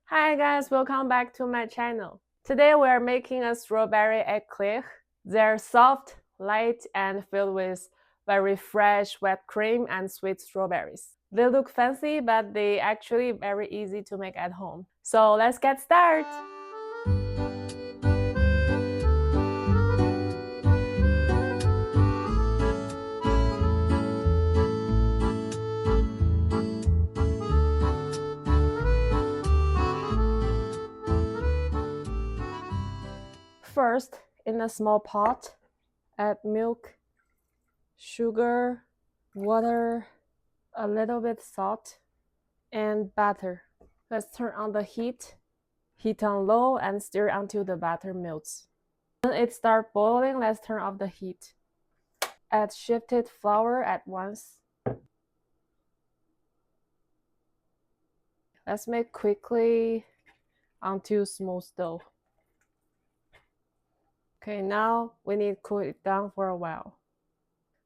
Hi guys, welcome back to my channel. Today we are making a strawberry éclair. They're soft, light, and filled with very fresh whipped cream and sweet strawberries. They look fancy, but they actually very easy to make at home. So let's get started! First, in a small pot, add milk, sugar, water, a little bit salt, and butter. Let's turn on the heat. Heat on low and stir until the butter melts. When it starts boiling, let's turn off the heat. Add shifted flour at once. Let's make quickly until smooth dough. Okay, now we need to cool it down for a while.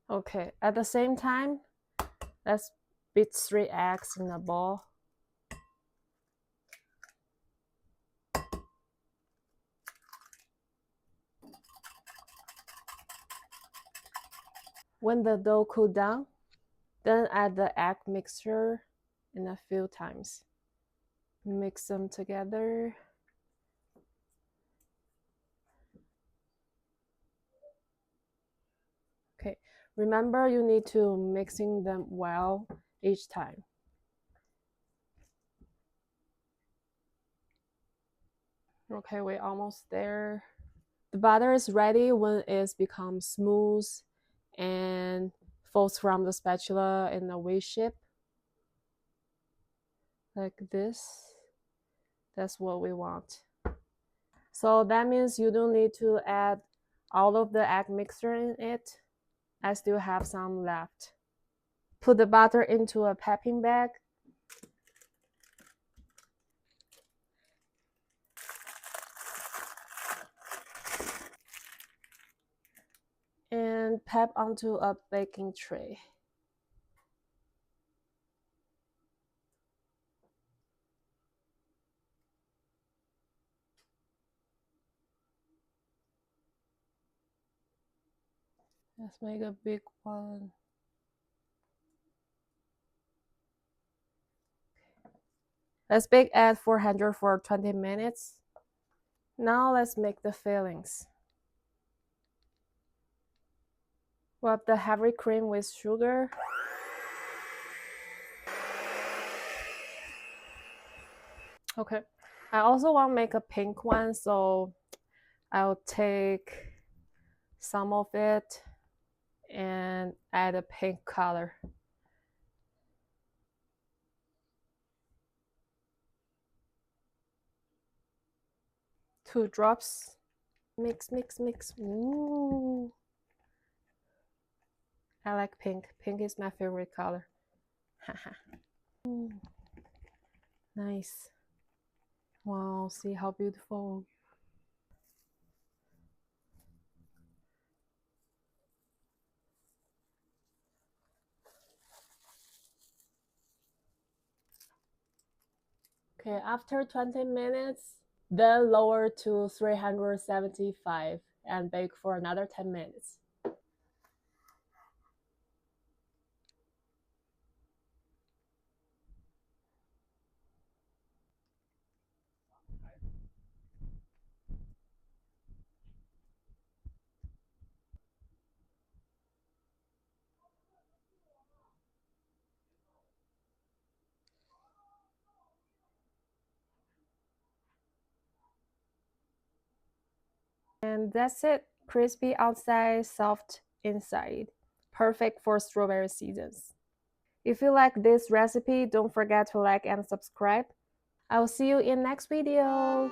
Okay, at the same time, let's beat 3 eggs in a bowl. When the dough cools down, then add the egg mixture in a few times. Mix them together. Okay, remember you need to mixing them well each time. Okay, we're almost there. The batter is ready when it becomes smooth and falls from the spatula in a V shape. Like this. That's what we want. So that means you don't need to add all of the egg mixture in it. I still have some left. Put the butter into a piping bag. And pipe onto a baking tray. Let's make a big one. Let's bake at 400 for 20 minutes. Now let's make the fillings. Whip the heavy cream with sugar. Okay, I also want to make a pink one, so I'll take some of it and add a pink color. Two drops. Mix, mix, mix. Ooh. I like pink. Pink is my favorite color. Nice. Wow, see how beautiful. Okay, after 20 minutes, then lower to 375 and bake for another 10 minutes. And that's it. Crispy outside, soft inside. Perfect for strawberry seasons. If you like this recipe, don't forget to like and subscribe. I will see you in next video.